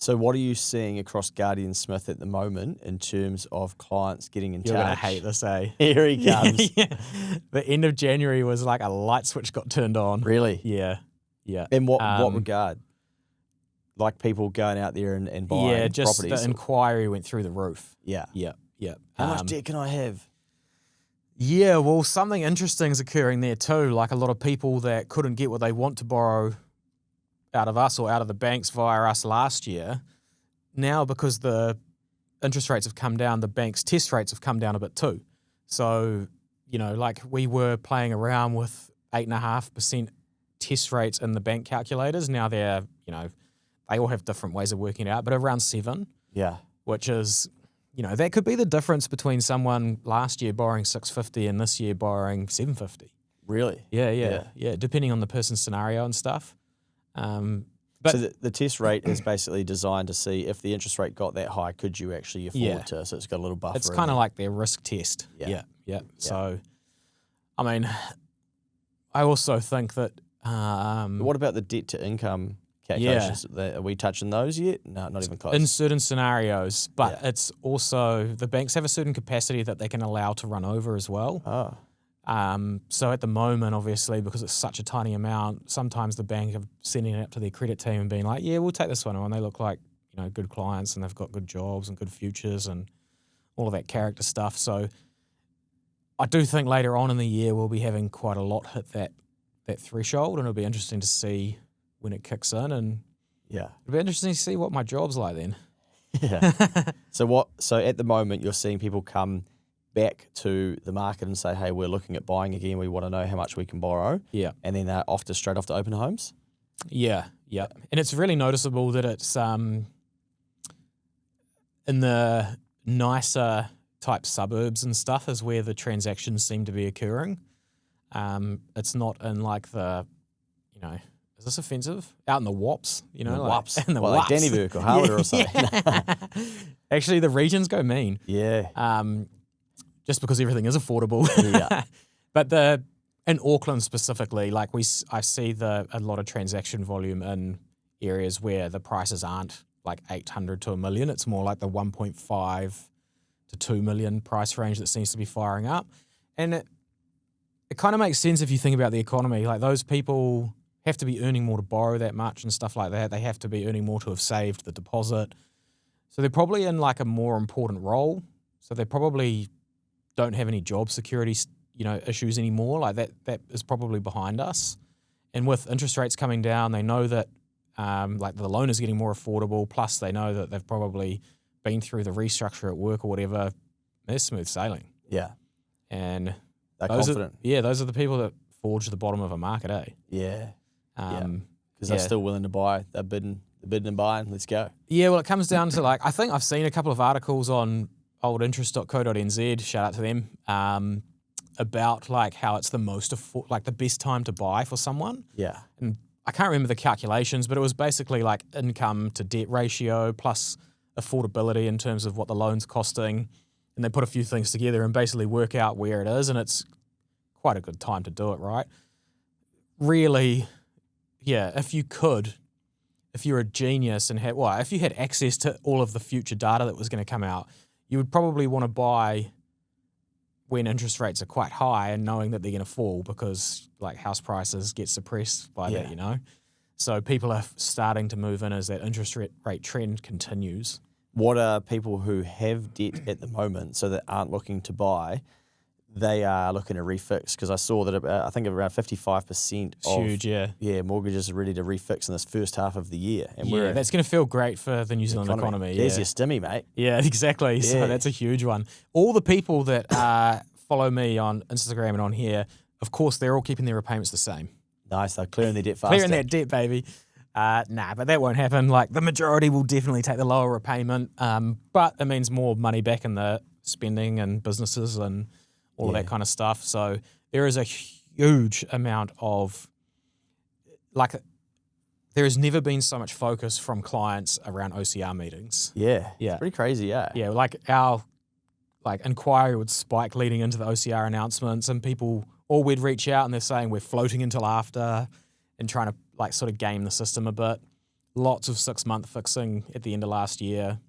So what are you seeing across Guardian Smith at the moment in terms of clients getting in touch? You're going to hate this, eh? Here he comes. Yeah. The end of January was like a light switch got turned on. Really? Yeah. Yeah. In what regard? Like people going out there and buying Yeah, just properties? the inquiry went through the roof. Yeah. Yeah. Yeah. How much debt can I have? Yeah, well, something interesting is occurring there too. Like a lot of people that couldn't get what they want to borrow out of us or out of the banks via us last year, now because the interest rates have come down, the banks' test rates have come down a bit too. So, like we were playing around with 8.5% test rates in the bank calculators. Now they're, they all have different ways of working it out, but around 7. Yeah. Which is, that could be the difference between someone last year borrowing 650 and this year borrowing 750. Really? Yeah, depending on the person's scenario and stuff. But so the test rate is basically designed to see if the interest rate got that high, could you actually afford to? So it's got a little buffer. It's kind of like their risk test. Yeah. So, I mean, I also think that... what about the debt to income calculations? Are we touching those yet? No, not even close. In certain scenarios, but it's also... The banks have a certain capacity that they can allow to run over as well. Oh. So at the moment, obviously, because it's such a tiny amount, sometimes the bank are sending it up to their credit team and being like, yeah, we'll take this one on. They look like, good clients and they've got good jobs and good futures and all of that character stuff. So I do think later on in the year, we'll be having quite a lot hit that threshold, and it'll be interesting to see when it kicks in. And it'll be interesting to see what my job's like then. Yeah. So at the moment, you're seeing people come back to the market and say, hey, we're looking at buying again. We want to know how much we can borrow. Yeah. And then they're straight off to open homes. Yeah. Yeah. And it's really noticeable that it's in the nicer type suburbs and stuff is where the transactions seem to be occurring. It's not in like the, is this offensive? Out in the WAPs, WAPs. In the WAPs. Like Dannyburg or Harwood or something. Actually, the regions go mean. Yeah. Just because everything is affordable. Yeah. But in Auckland specifically, like I see a lot of transaction volume in areas where the prices aren't like 800 to $1 million. It's more like the 1.5 to 2 million price range that seems to be firing up. And it kind of makes sense if you think about the economy. Like those people have to be earning more to borrow that much and stuff like that. They have to be earning more to have saved the deposit. So they're probably in like a more important role. So they probably don't have any job security, issues anymore. Like that is probably behind us. And with interest rates coming down, they know that like the loan is getting more affordable. Plus they know that they've probably been through the restructure at work or whatever. They're smooth sailing. Yeah. And they're confident. Those are the people that forge the bottom of a market, eh? Yeah. Because they're still willing to buy. They're bidding and buying. Let's go. Yeah, well, it comes down to I think I've seen a couple of articles on oldinterest.co.nz, shout out to them, about like how it's the the best time to buy for someone. Yeah. And I can't remember the calculations, but it was basically like income to debt ratio plus affordability in terms of what the loan's costing. And they put a few things together and basically work out where it is. And it's quite a good time to do it, right? Really, yeah, if you're a genius and if you had access to all of the future data that was going to come out, you would probably want to buy when interest rates are quite high and knowing that they're going to fall because like house prices get suppressed by that, So people are starting to move in as that interest rate trend continues. What are people who have debt at the moment, so that aren't looking to buy, they are looking to refix? Because I saw that I think around 55% of mortgages are ready to refix in this first half of the year. And that's going to feel great for the New Zealand economy. There's your stimmy, mate. Yeah, exactly. Yeah. So that's a huge one. All the people that follow me on Instagram and on here, of course, they're all keeping their repayments the same. Nice. They're clearing their debt faster. Clearing that debt, baby. But that won't happen. Like the majority will definitely take the lower repayment. But it means more money back in the spending and businesses and all of that kind of stuff. So there is a huge amount of, there has never been so much focus from clients around OCR meetings. Yeah. It's pretty crazy, yeah. Yeah, our inquiry would spike leading into the OCR announcements, and people, or we'd reach out and they're saying we're floating until after and trying to sort of game the system a bit. lots of 6-month fixing at the end of last year.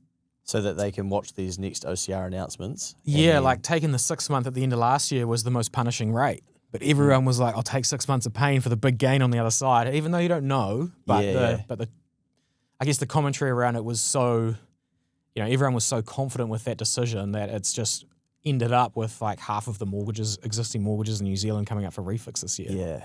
So that they can watch these next OCR announcements. Yeah, like taking the 6 month at the end of last year was the most punishing rate. But everyone was like, I'll take 6 months of pain for the big gain on the other side, even though you don't know. But I guess the commentary around it was so, everyone was so confident with that decision that it's just ended up with like half of the existing mortgages in New Zealand coming up for refix this year. Yeah.